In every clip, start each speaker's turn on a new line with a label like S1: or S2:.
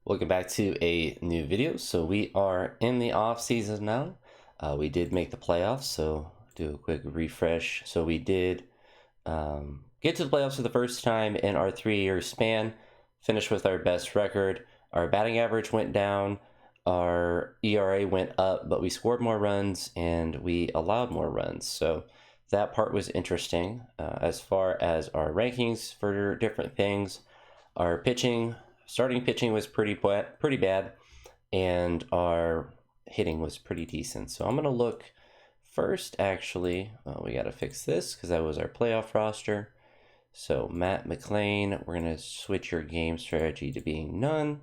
S1: Welcome back to a new video. So we are in the off season now. We did make the playoffs, so do a quick refresh. So we did get to the playoffs for the first time in our 3-year span, finished with our best record. Our batting average went down, our ERA went up, but we scored more runs and we allowed more runs. So that part was interesting. As far as our rankings for different things, our starting pitching was pretty bad, and our hitting was pretty decent. So I'm gonna look first. Actually, we got to fix this because that was our playoff roster. So Matt McLean, we're gonna switch your game strategy to being none.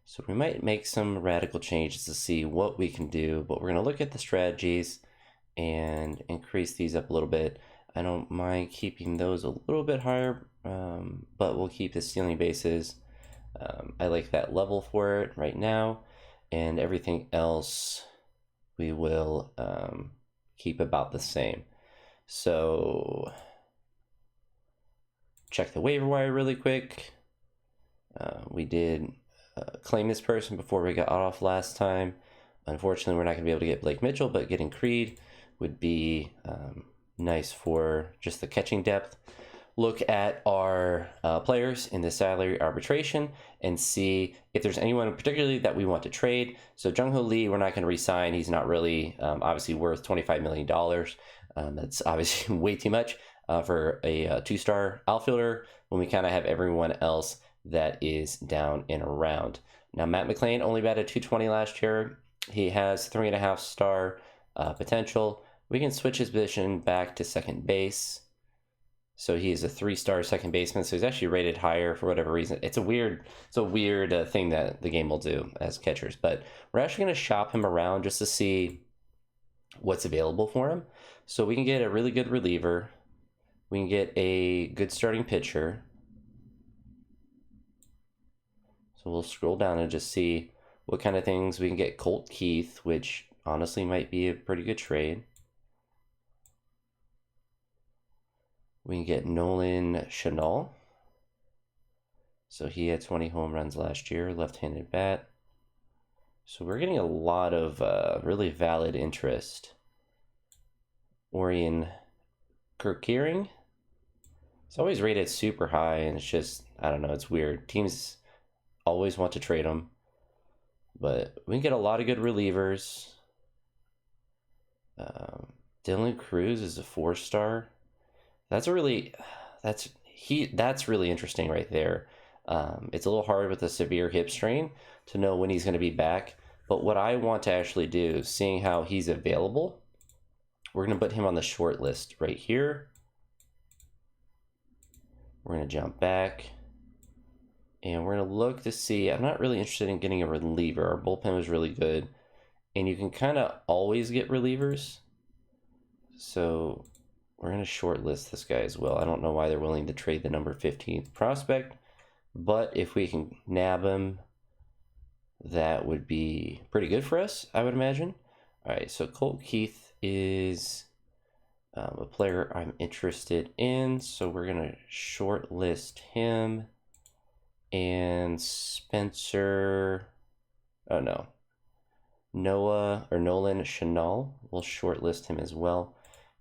S1: So we might make some radical changes to see what we can do, but we're gonna look at the strategies and increase these up a little bit. I don't mind keeping those a little bit higher, but we'll keep the stealing bases. I like that level for it right now, and everything else we will keep about the same. So check the waiver wire really quick. We did claim this person before we got off last time. Unfortunately, we're not going to be able to get Blake Mitchell, but getting Creed would be nice for just the catching depth. Look at our players in the salary arbitration and see if there's anyone particularly that we want to trade. So Jung-Ho Lee, we're not going to re-sign. He's not really obviously worth $25 million. That's obviously way too much for a 2-star outfielder when we kind of have everyone else that is down and around. Now, Matt McLean only batted .220 last year. He has 3.5-star potential. We can switch his position back to second base. So he is a 3-star second baseman. So he's actually rated higher for whatever reason. It's a weird thing that the game will do as catchers. But we're actually going to shop him around just to see what's available for him. So we can get a really good reliever. We can get a good starting pitcher. So we'll scroll down and just see what kind of things we can get. Colt Keith, which honestly might be a pretty good trade. We can get Nolan Chanel. So he had 20 home runs last year, left-handed bat. So we're getting a lot of really valid interest. Orion Kirkering. It's always rated super high, and it's just, I don't know, it's weird. Teams always want to trade him. But we can get a lot of good relievers. Dylan Cruz is a 4-star. That's really interesting right there. It's a little hard with a severe hip strain to know when he's going to be back. But what I want to actually do, seeing how he's available, we're going to put him on the short list right here. We're going to jump back. And we're going to look to see, I'm not really interested in getting a reliever. Our bullpen was really good. And you can kind of always get relievers. So we're going to shortlist this guy as well. I don't know why they're willing to trade the number 15th prospect, but if we can nab him, that would be pretty good for us, I would imagine. All right, so Colt Keith is a player I'm interested in, so we're going to shortlist him. And Spencer, Nolan Chanel, we'll shortlist him as well.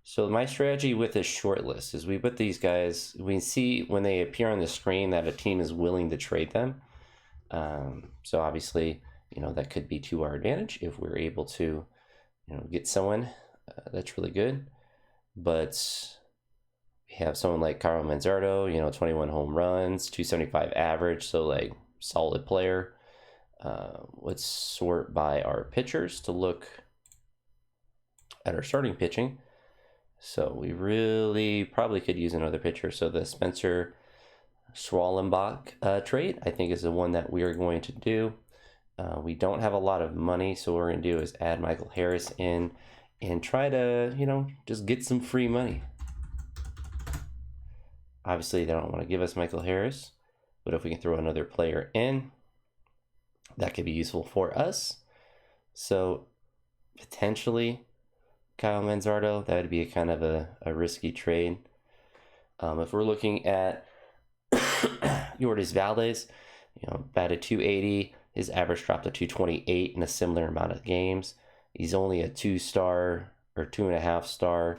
S1: So my strategy with this short list is we put these guys, we see when they appear on the screen that a team is willing to trade them. So obviously, that could be to our advantage if we're able to, get someone that's really good. But we have someone like Carl Manzardo, 21 home runs, 275 average, so like solid player. Let's sort by our pitchers to look at our starting pitching. So we really probably could use another pitcher. So the Spencer Schwallenbach trade, I think, is the one that we are going to do. We don't have a lot of money, so what we're going to do is add Michael Harris in and try to, just get some free money. Obviously, they don't want to give us Michael Harris, but if we can throw another player in, that could be useful for us. So potentially Kyle Manzardo, that would be a kind of a risky trade. If we're looking at Yordis Valdez, You know, batted 280. His average dropped to 228 in a similar amount of games. He's only a 2-star or 2.5-star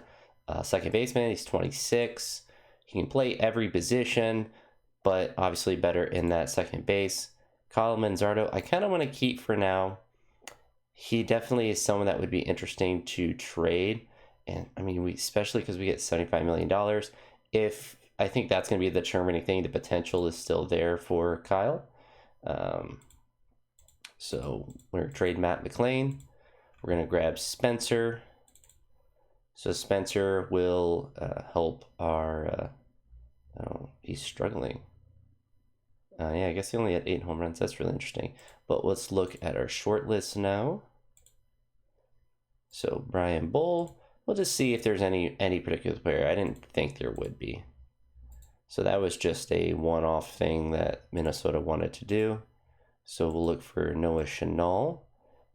S1: second baseman. He's 26. He can play every position, but obviously better in that second base. Kyle Manzardo, I kind of want to keep for now. He definitely is someone that would be interesting to trade. And I mean, especially because we get $75 million. If I think that's going to be the determining thing, the potential is still there for Kyle. So we're going to trade Matt McLean. We're going to grab Spencer. So Spencer will help our... oh, he's struggling. Yeah, I guess he only had 8 home runs. That's really interesting. But let's look at our short list now. So Brian Bull. We'll just see if there's any particular player. I didn't think there would be. So that was just a one-off thing that Minnesota wanted to do. So we'll look for Noah Chanel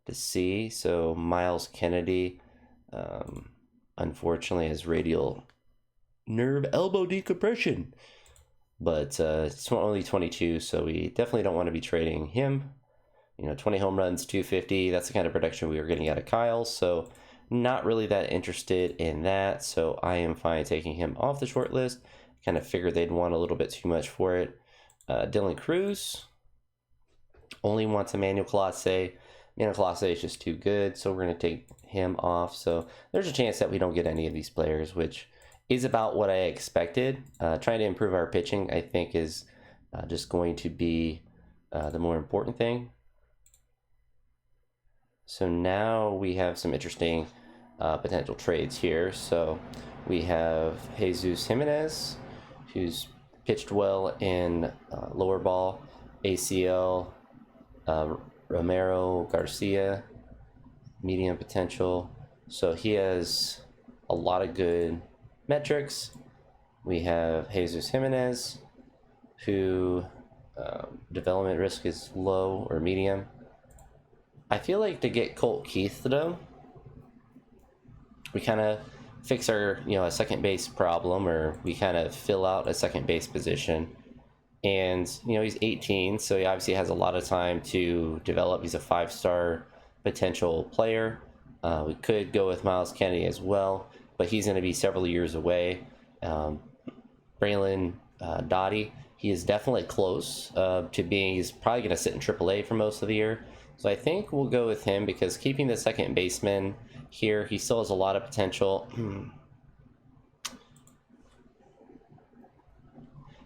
S1: to see. So Miles Kennedy, unfortunately, has radial nerve elbow decompression. But it's only 22, so we definitely don't want to be trading him. You know, 20 home runs, 250, that's the kind of production we were getting out of Kyle. So not really that interested in that. So I am fine taking him off the short list. Kind of figured they'd want a little bit too much for it. Dylan Cruz only wants Emmanuel Clase. Emmanuel Clase is just too good, so we're going to take him off. So there's a chance that we don't get any of these players, which is about what I expected. Trying to improve our pitching, I think, is just going to be the more important thing. So now we have some interesting potential trades here. So we have Jesus Jimenez, who's pitched well in lower ball, ACL, Romero Garcia, medium potential. So he has a lot of good metrics. We have Jesus Jimenez, who development risk is low or medium. I feel like to get Colt Keith, though, we kind of fix our, a second base problem, or we kind of fill out a second base position. And, he's 18, so he obviously has a lot of time to develop. He's a 5-star potential player. We could go with Miles Kennedy as well, but he's going to be several years away. Braylon Dottie, he is definitely close to being, he's probably going to sit in AAA for most of the year. So I think we'll go with him because keeping the second baseman here, he still has a lot of potential.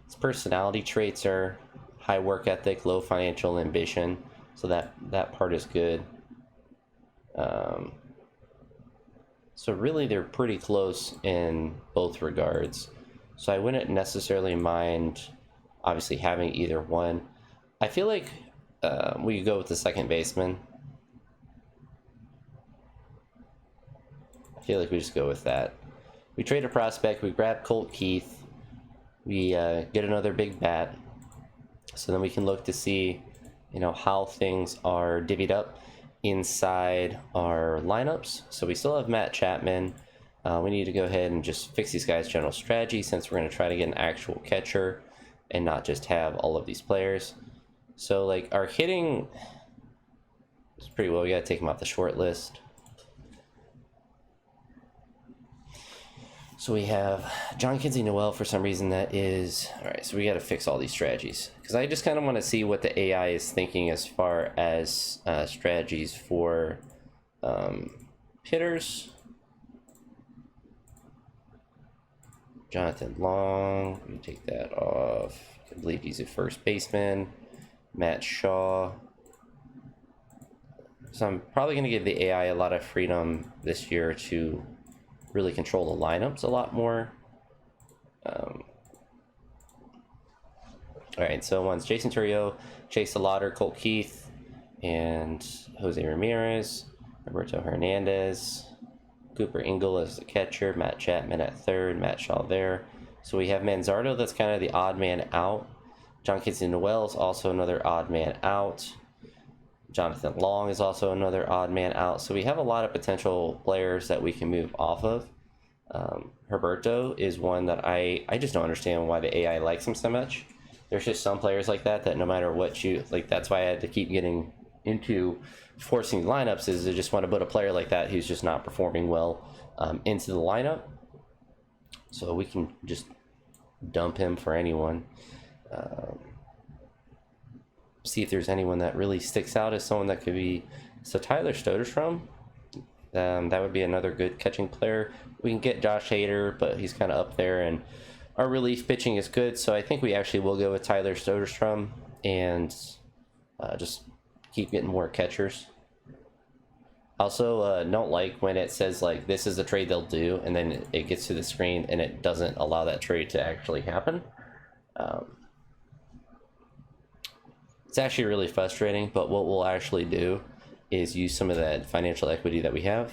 S1: His personality traits are high work ethic, low financial ambition. So that part is good. So really they're pretty close in both regards. So I wouldn't necessarily mind, obviously, having either one. I feel like we could go with the second baseman. I feel like we just go with that. We trade a prospect, we grab Colt Keith, we get another big bat. So then we can look to see, how things are divvied up inside our lineups. So we still have Matt Chapman. We need to go ahead and just fix these guys' general strategy, since we're going to try to get an actual catcher and not just have all of these players. So our hitting is pretty well. We got to take them off the short list. So we have John Kinsey Noel. For some reason that is all right. So we got to fix all these strategies, because I just kind of want to see what the AI is thinking as far as strategies for hitters. Jonathan Long, we take that off. I believe he's a first baseman. Matt Shaw. So I'm probably going to give the AI a lot of freedom this year to really control the lineups a lot more. All right, so one's Jason Turrio, Chase Lauder, Colt Keith, and Jose Ramirez, Roberto Hernandez, Cooper Ingle as the catcher, Matt Chapman at third, Matt Shaw there. So we have Manzardo, that's kind of the odd man out. John Kinsey Noel is also another odd man out. Jonathan Long is also another odd man out. So we have a lot of potential players that we can move off of. Roberto is one that I just don't understand why the AI likes him so much. there's just some players like that no matter what you like. That's why I had to keep getting into forcing lineups, is I just want to put a player like that who's just not performing well into the lineup, so we can just dump him for anyone. See if there's anyone that really sticks out as someone that could be. So Tyler Soderstrom, that would be another good catching player. We can get Josh Hader, but he's kind of up there, and our relief pitching is good, so I think we actually will go with Tyler Soderstrom and just keep getting more catchers. Also, don't like when it says like this is the trade they'll do, and then it gets to the screen and it doesn't allow that trade to actually happen. It's actually really frustrating, but what we'll actually do is use some of that financial equity that we have.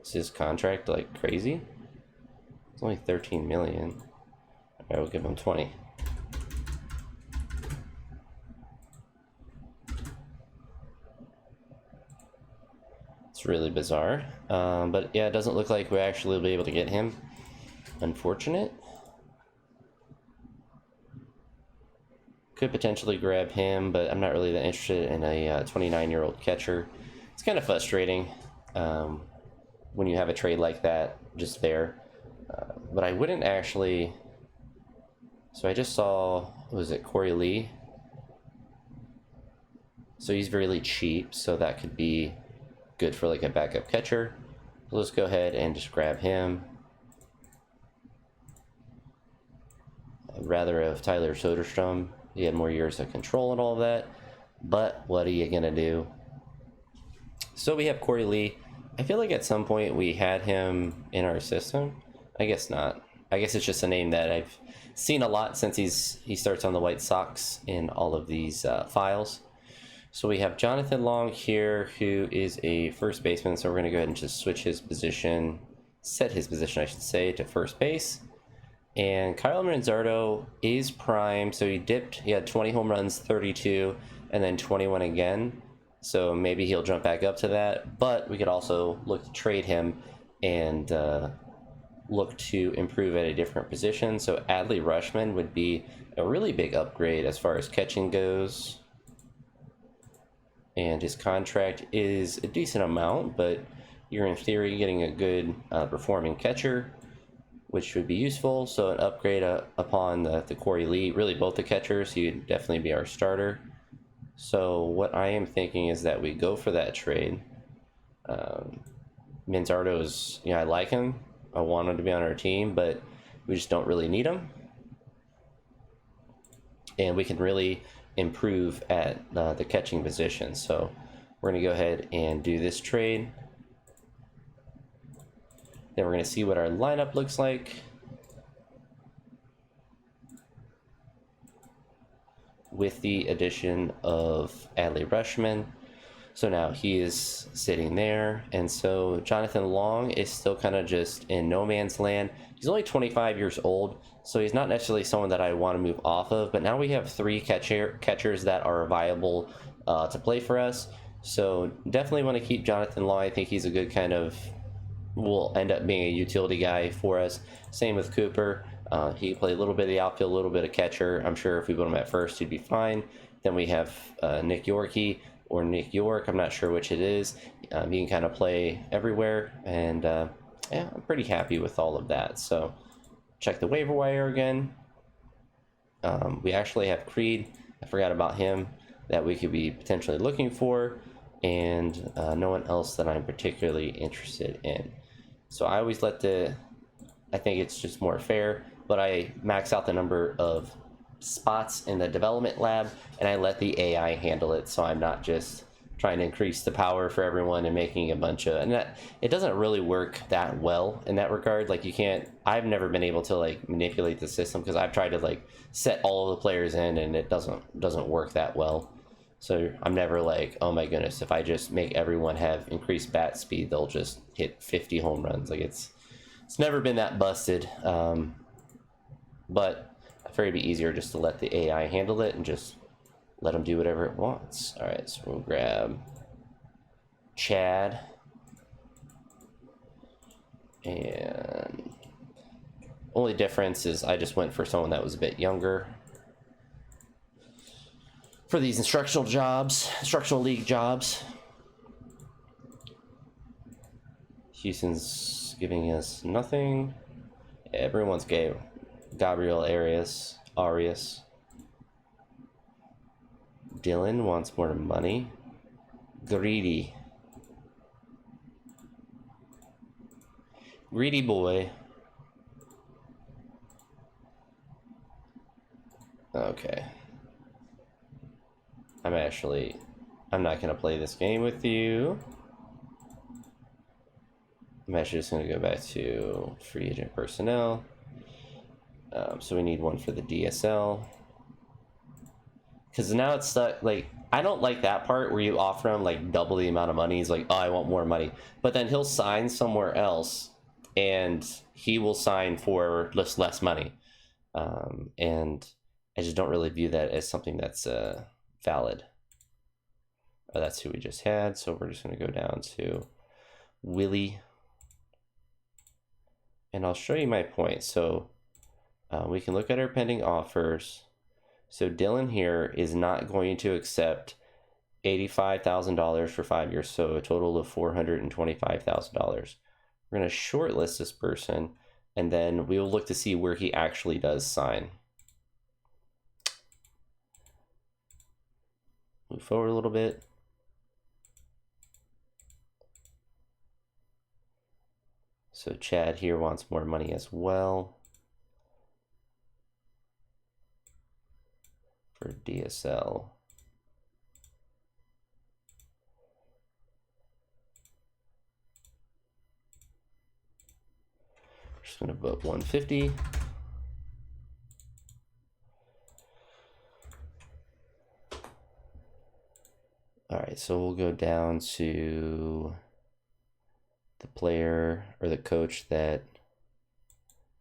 S1: Is his contract like crazy? It's only 13 million. I will give him 20. It's really bizarre, but yeah, it doesn't look like we actually will be able to get him. Unfortunate. Could potentially grab him, but I'm not really that interested in a 29-year-old catcher. It's kind of frustrating when you have a trade like that just there. But I wouldn't actually. So I just saw, was it Corey Lee? So he's really cheap, so that could be good for like a backup catcher. So let's go ahead and just grab him. I'd rather have Tyler Soderstrom. He had more years of control and all of that, but what are you gonna do? So we have Corey Lee. I feel like at some point we had him in our system. I guess not. I guess it's just a name that I've seen a lot since he starts on the White Sox in all of these files. So we have Jonathan Long here, who is a first baseman. So we're going to go ahead and just switch his position, set his position, I should say, to first base. And Kyle Manzardo is prime. So he dipped. He had 20 home runs, 32, and then 21 again. So maybe he'll jump back up to that. But we could also look to trade him and look to improve at a different position. So Adley Rutschman would be a really big upgrade as far as catching goes. And his contract is a decent amount, but you're in theory getting a good performing catcher, which would be useful. So an upgrade upon the Corey Lee, really both the catchers, he'd definitely be our starter. So what I am thinking is that we go for that trade. Manzardo is, I like him. I want him to be on our team, but we just don't really need him. And we can really improve at the catching position. So we're going to go ahead and do this trade. Then we're going to see what our lineup looks like. With the addition of Adley Rutschman. So now he is sitting there, and so Jonathan Long is still kind of just in no man's land. He's only 25 years old, so he's not necessarily someone that I want to move off of, but now we have three catchers that are viable to play for us. So definitely want to keep Jonathan Long. I think he's a good kind of, will end up being a utility guy for us. Same with Cooper. He played a little bit of the outfield, a little bit of catcher. I'm sure if we put him at first, he'd be fine. Then we have Nick Yorkie or Nick York. I'm not sure which it is. He can kind of play everywhere, and yeah, I'm pretty happy with all of that. So check the waiver wire again. We actually have Creed. I forgot about him, that we could be potentially looking for, and no one else that I'm particularly interested in. So I always I think it's just more fair, but I max out the number of spots in the development lab, and I let the AI handle it, so I'm not just trying to increase the power for everyone and making a bunch of, and that it doesn't really work that well in that regard. Like, you can't, I've never been able to like manipulate the system, because I've tried to like set all of the players in, and it doesn't work that well. So I'm never like, oh my goodness, if I just make everyone have increased bat speed, they'll just hit 50 home runs. Like, it's never been that busted. But I figured it'd be easier just to let the AI handle it and just let them do whatever it wants. All right, so we'll grab Chad. And only difference is I just went for someone that was a bit younger for these instructional league jobs. Houston's giving us nothing. Everyone's gay. Gabriel Arias. Dylan wants more money. Greedy boy. Okay. I'm not gonna play this game with you. I'm actually just gonna go back to free agent personnel. So we need one for the DSL. Because now it's stuck, like, I don't like that part where you offer him like double the amount of money. He's like, oh, I want more money. But then he'll sign somewhere else and he will sign for less money. And I just don't really view that as something that's valid. Oh, that's who we just had. So we're just going to go down to Willie. And I'll show you my point. So we can look at our pending offers. So Dylan here is not going to accept $85,000 for 5 years, so a total of $425,000. We're going to shortlist this person, and then we will look to see where he actually does sign. Move forward a little bit. So Chad here wants more money as well for DSL. Just gonna put 150. All right, so we'll go down to the player or the coach that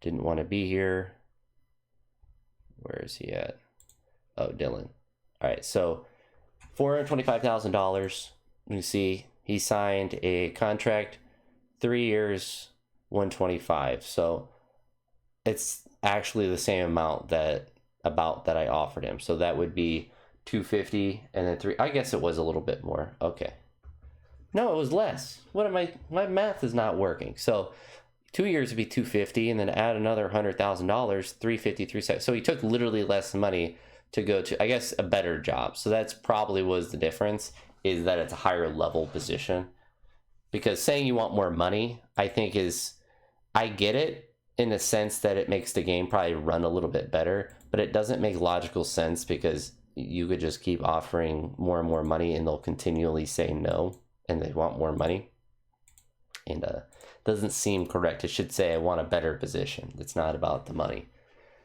S1: didn't want to be here. Where is he at? Oh, Dylan. All right, so $425,000. You see, he signed a contract, 3 years, 125. So it's actually the same amount that I offered him. So that would be 250 and then 3. I guess it was a little bit more. Okay. No, it was less. My math is not working. So 2 years would be 250 and then add another $100,000, 350, 370. So he took literally less money to go to, I guess, a better job. So that's probably was the difference, is that it's a higher level position. Because saying you want more money, I think I get it in the sense that it makes the game probably run a little bit better, but it doesn't make logical sense because you could just keep offering more and more money and they'll continually say no and they want more money. And doesn't seem correct. It should say I want a better position. It's not about the money.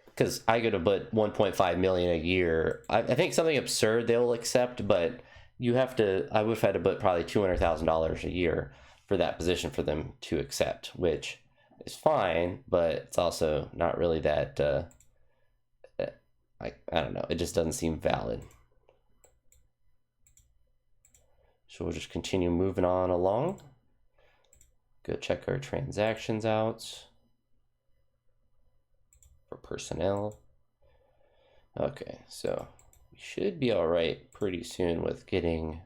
S1: Because I could have put 1.5 million a year. I think something absurd they'll accept, but I would have had to put probably $200,000 a year for that position for them to accept, which is fine, but it's also not really that, I don't know, it just doesn't seem valid. So we'll just continue moving on along. Go check our transactions out for personnel. Okay, so we should be all right pretty soon with getting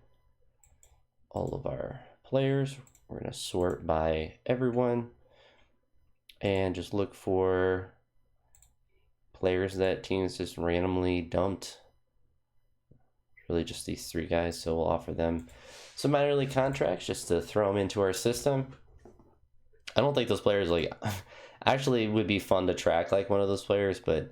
S1: all of our players. We're going to sort by everyone and just look for players that teams just randomly dumped. Really just these 3 guys, so we'll offer them some minor league contracts just to throw them into our system. I don't think those players actually would be fun to track like one of those players, but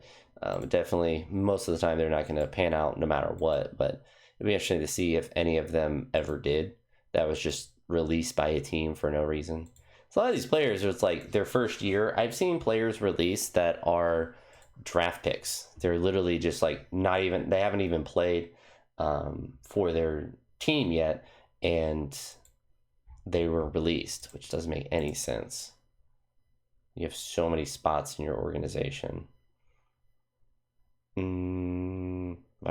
S1: definitely most of the time they're not going to pan out no matter what. But it'd be interesting to see if any of them ever did. That was just released by a team for no reason. So a lot of these players, it's like their first year. I've seen players released that are draft picks. They're literally just like they haven't even played for their team yet, and they were released, which doesn't make any sense. You have so many spots in your organization. Why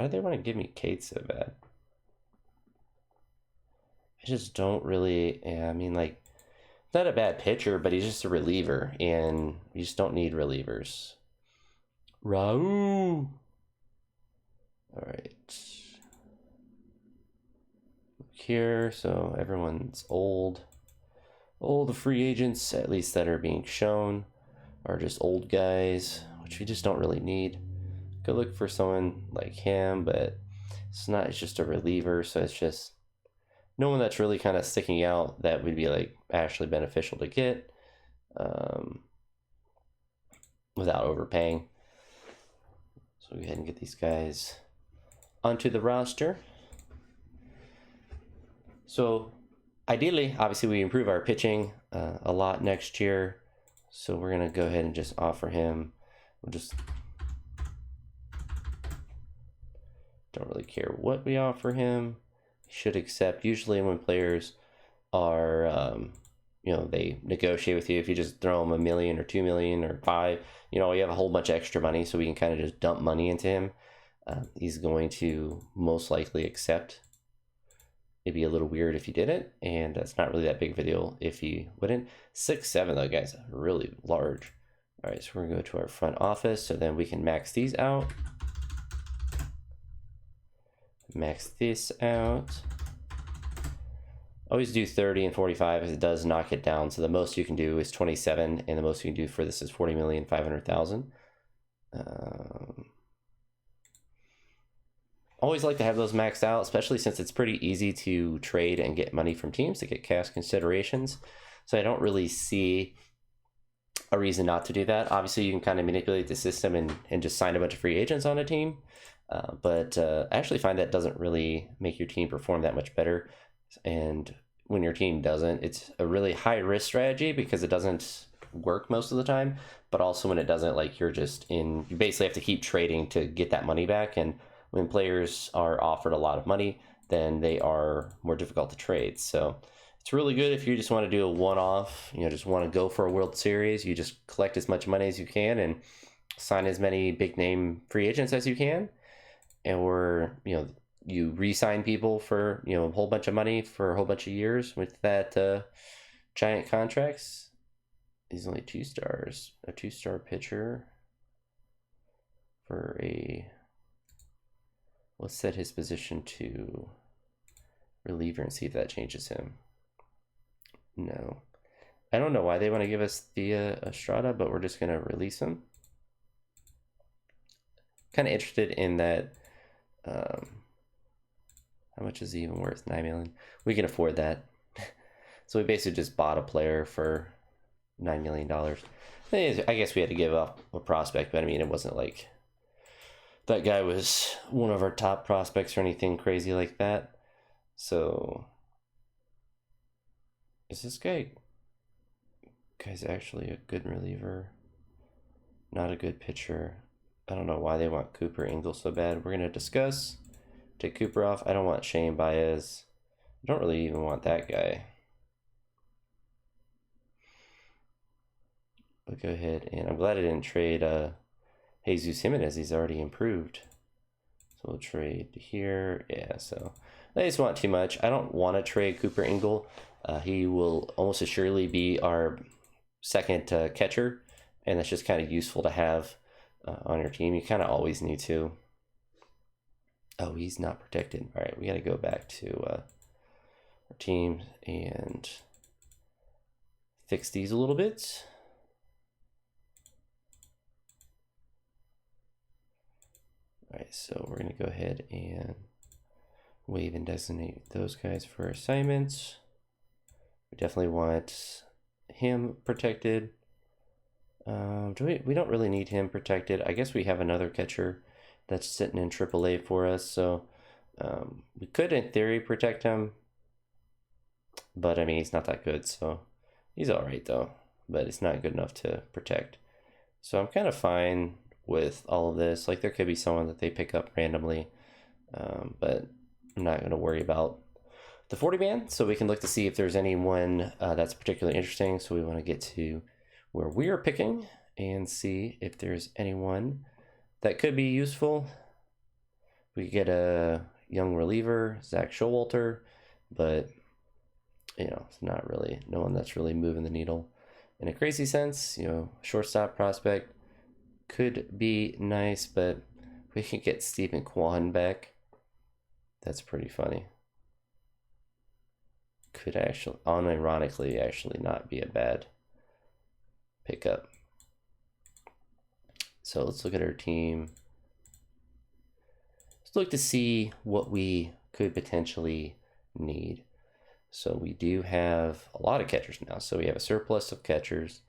S1: do they want to give me Kate so bad? I just don't really, I mean, like, not a bad pitcher, but he's just a reliever, and you just don't need relievers. Raul. All right. Here, so everyone's old. All the free agents, at least that are being shown, are just old guys, which we just don't really need. Go look for someone like him, but it's not. It's just a reliever, so it's just no one that's really kind of sticking out that would be like actually beneficial to get without overpaying. So go ahead and get these guys onto the roster. So ideally, obviously, we improve our pitching a lot next year. So we're going to go ahead and just offer him. We'll just don't really care what we offer him. He should accept. Usually when players are, they negotiate with you. If you just throw him $1 million or $2 million or $5 million, you have a whole bunch of extra money, so we can kind of just dump money into him. He's going to most likely accept. It'd be a little weird if you didn't, and it's not really that big of a deal if you wouldn't. 6'7", though, guys, really large. All right, so we're gonna go to our front office, so then we can max these out. Max this out. Always do 30 and 45 as it does knock it down. So the most you can do is 27, and the most you can do for this is 40,500,000. Always like to have those maxed out, especially since it's pretty easy to trade and get money from teams to get cash considerations. So I don't really see a reason not to do that. Obviously, you can kind of manipulate the system and just sign a bunch of free agents on a team. But I actually find that doesn't really make your team perform that much better. And when your team doesn't, it's a really high risk strategy because it doesn't work most of the time. But also when it doesn't, like you basically have to keep trading to get that money back. And when players are offered a lot of money, then they are more difficult to trade. So it's really good if you just want to do a one-off, just want to go for a World Series. You just collect as much money as you can and sign as many big name free agents as you can. Or, you re-sign people for, a whole bunch of money for a whole bunch of years with that giant contracts. He's only 2 stars, a 2-star pitcher for let's set his position to reliever and see if that changes him. No. I don't know why they want to give us the Estrada, but we're just going to release him. Kind of interested in that. How much is he even worth? 9 million. We can afford that. So we basically just bought a player for $9 million. I guess we had to give up a prospect, but I mean, it wasn't like that guy was one of our top prospects or anything crazy like that. So is this guy's actually a good reliever, not a good pitcher. I don't know why they want Cooper Engel so bad. We're going to discuss. Take Cooper off. I don't want Shane Baez. I don't really even want that guy. We'll go ahead, and I'm glad I didn't trade Jesus Jimenez. He's already improved. So we'll trade here. Yeah, so I just want too much. I don't want to trade Cooper Engel. He will almost assuredly be our second catcher, and that's just kind of useful to have on your team. You kind of always need to. Oh, he's not protected. All right, we got to go back to our team and fix these a little bit. All right, so we're going to go ahead and waive and designate those guys for assignments. We definitely want him protected. We don't really need him protected. I guess we have another catcher that's sitting in AAA for us, so we could, in theory, protect him. But, I mean, he's not that good, so he's all right, though. But it's not good enough to protect. So I'm kind of fine with all of this. Like, there could be someone that they pick up randomly, but I'm not going to worry about the 40-man. So we can look to see if there's anyone that's particularly interesting. So we want to get to where we are picking and see if there's anyone that could be useful. We could get a young reliever, Zach Showalter, but you know, it's not really no one that's really moving the needle in a crazy sense. You know, shortstop prospect could be nice, but we can get Stephen Kwan back. That's pretty funny. Could actually, unironically, actually not be a bad pickup. So let's look at our team. Let's look to see what we could potentially need. So we do have a lot of catchers now. So we have a surplus of catchers.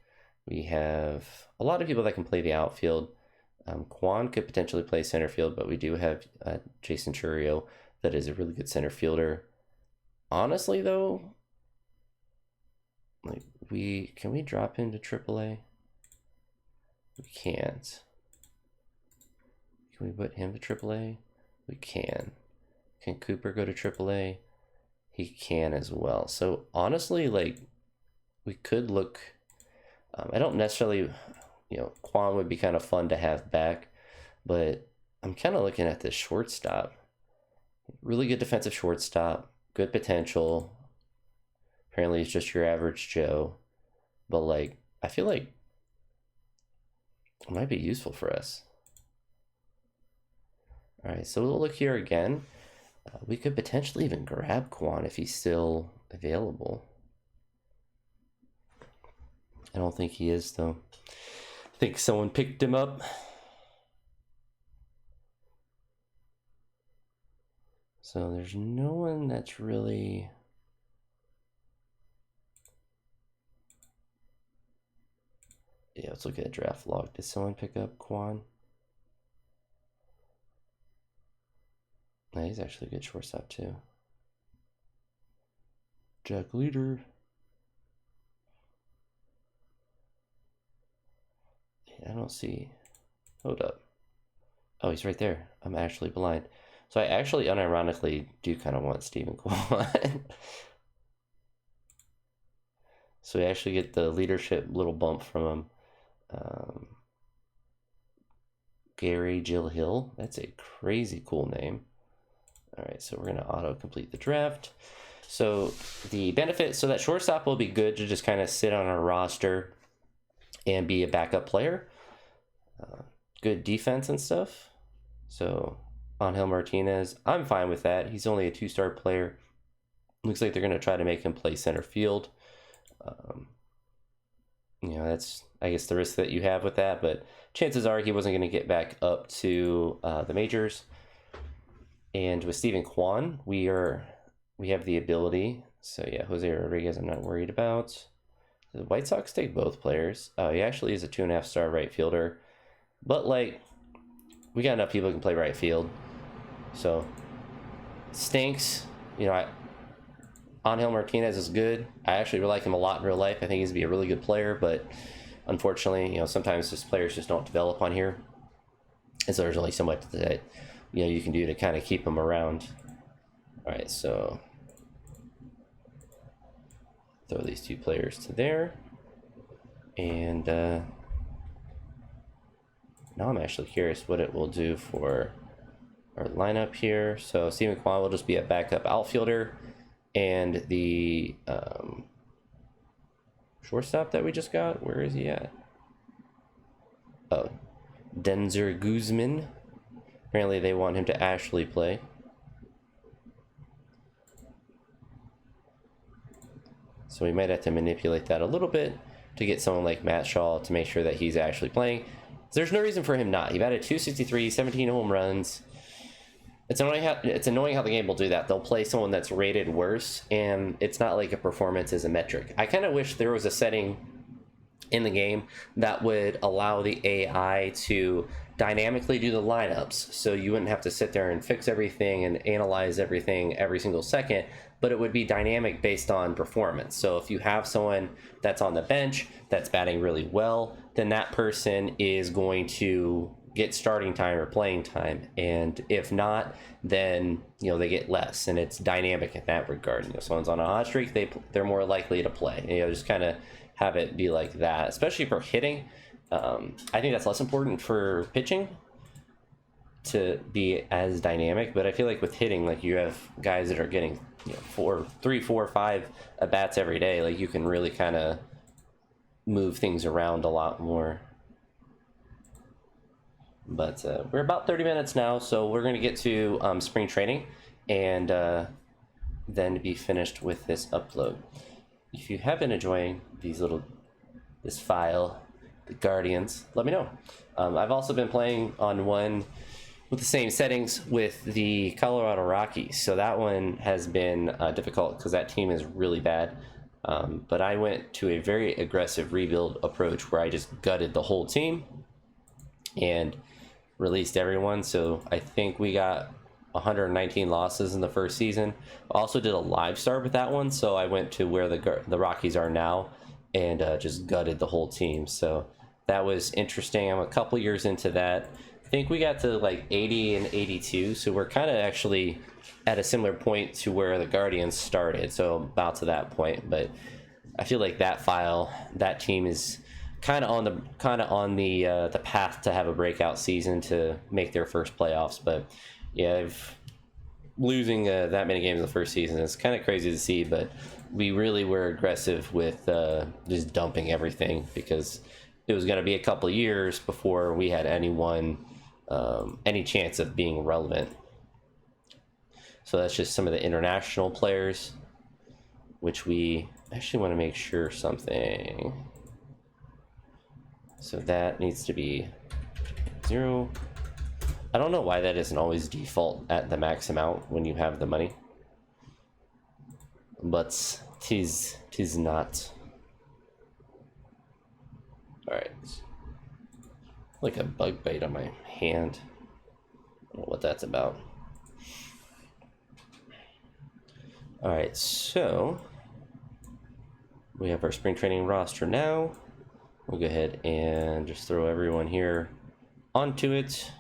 S1: We have a lot of people that can play the outfield. Kwan could potentially play center field, but we do have Jason Churio that is a really good center fielder. Honestly, though, like can we drop him to AAA? We can't. Can we put him to AAA? We can. Can Cooper go to AAA? He can as well. So honestly, like, we could look. I don't necessarily, you know, Kwan would be kind of fun to have back, but I'm kind of looking at this shortstop. Really good defensive shortstop, good potential. Apparently, he's just your average Joe, but like, I feel like it might be useful for us. All right, so we'll look here again. We could potentially even grab Kwan if he's still available. I don't think he is, though. I think someone picked him up. So there's no one that's really... Yeah, let's look at the draft log. Did someone pick up Kwan? No, he's actually a good shortstop, too. Jack Leader. I don't see. Hold up. Oh, he's right there. I'm actually blind. So I actually unironically do kind of want Stephen Kwan. So we actually get the leadership little bump from him. Gary Jill Hill. That's a crazy cool name. All right, so we're going to auto-complete the draft. So the benefit, so that shortstop will be good to just kind of sit on our roster and be a backup player. Good defense and stuff. So Angel Martinez, I'm fine with that. He's only a 2-star player. Looks like they're going to try to make him play center field. You know, that's, I guess, the risk that you have with that, but chances are he wasn't going to get back up to the majors. And with Stephen Kwan, we have the ability. So yeah, Jose Rodriguez, I'm not worried about. The White Sox take both players. He actually is a 2.5-star right fielder, but like, we got enough people who can play right field. So stinks. You know, Angel Martinez is good. I actually really like him a lot in real life. I think he's gonna be a really good player, but unfortunately, you know, sometimes just players just don't develop on here, and so there's only so much that, you know, you can do to kind of keep them around. All right, so throw these 2 players to there, and now I'm actually curious what it will do for our lineup here. So Stephen Kwan will just be a backup outfielder, and the shortstop that we just got, where is he at? Oh, Denzer Guzman. Apparently they want him to actually play. So we might have to manipulate that a little bit to get someone like Matt Shaw to make sure that he's actually playing. There's no reason for him not. He batted .263, 17 home runs. It's annoying how the game will do that. They'll play someone that's rated worse, and it's not like a performance is a metric. I kind of wish there was a setting in the game that would allow the AI to dynamically do the lineups, so you wouldn't have to sit there and fix everything and analyze everything every single second, but it would be dynamic based on performance. So if you have someone that's on the bench that's batting really well, then that person is going to get starting time or playing time, and if not, then, you know, they get less, and it's dynamic in that regard. You know, someone's on a hot streak, they're more likely to play. You know, just kind of have it be like that, especially for hitting. I think that's less important for pitching, to be as dynamic, but I feel like with hitting, like you have guys that are getting, you know, 3, 4, 5 at bats every day. Like you can really kind of move things around a lot more. But we're about 30 minutes now, so we're going to get to spring training and then be finished with this upload. If you have been enjoying this file, the Guardians, let me know. I've also been playing on one with the same settings with the Colorado Rockies, so that one has been difficult because that team is really bad. But I went to a very aggressive rebuild approach where I just gutted the whole team and released everyone. So I think we got 119 losses in the first season. Also did a live start with that one, so I went to where the Rockies are now and just gutted the whole team. So that was interesting. I'm a couple years into that. I think we got to like 80 and 82, so we're kind of actually at a similar point to where the Guardians started, so about to that point. But I feel like that team is kind of on the path to have a breakout season to make their first playoffs. But yeah, losing that many games in the first season is kind of crazy to see. But we really were aggressive with just dumping everything because it was going to be a couple of years before we had any chance of being relevant. So that's just some of the international players, which we actually want to make sure something. So that needs to be 0. I don't know why that isn't always default at the max amount when you have the money, but tis not. All right, like a bug bite on my hand. I don't know what that's about. All right, so we have our spring training roster now. We'll go ahead and just throw everyone here onto it.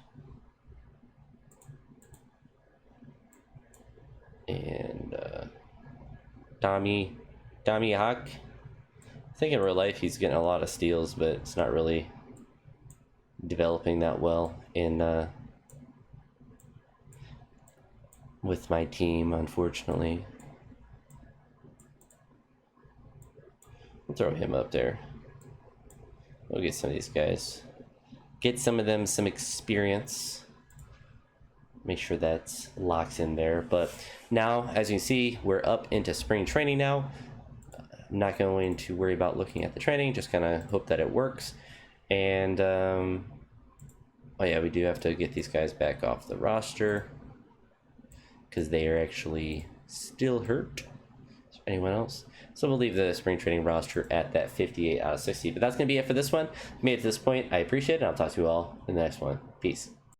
S1: And Dami Hawk. I think in real life he's getting a lot of steals, but it's not really developing that well in with my team, unfortunately. We'll throw him up there. We'll get some of these guys. Get some of them some experience. Make sure that's locked in there. But now, as you can see, we're up into spring training now. I'm not going to worry about looking at the training, just kind of hope that it works. And, oh yeah, we do have to get these guys back off the roster because they are actually still hurt. Is there anyone else? So we'll leave the spring training roster at that 58 out of 60. But that's going to be it for this one. If you made it to this point, I appreciate it. I'll talk to you all in the next one. Peace.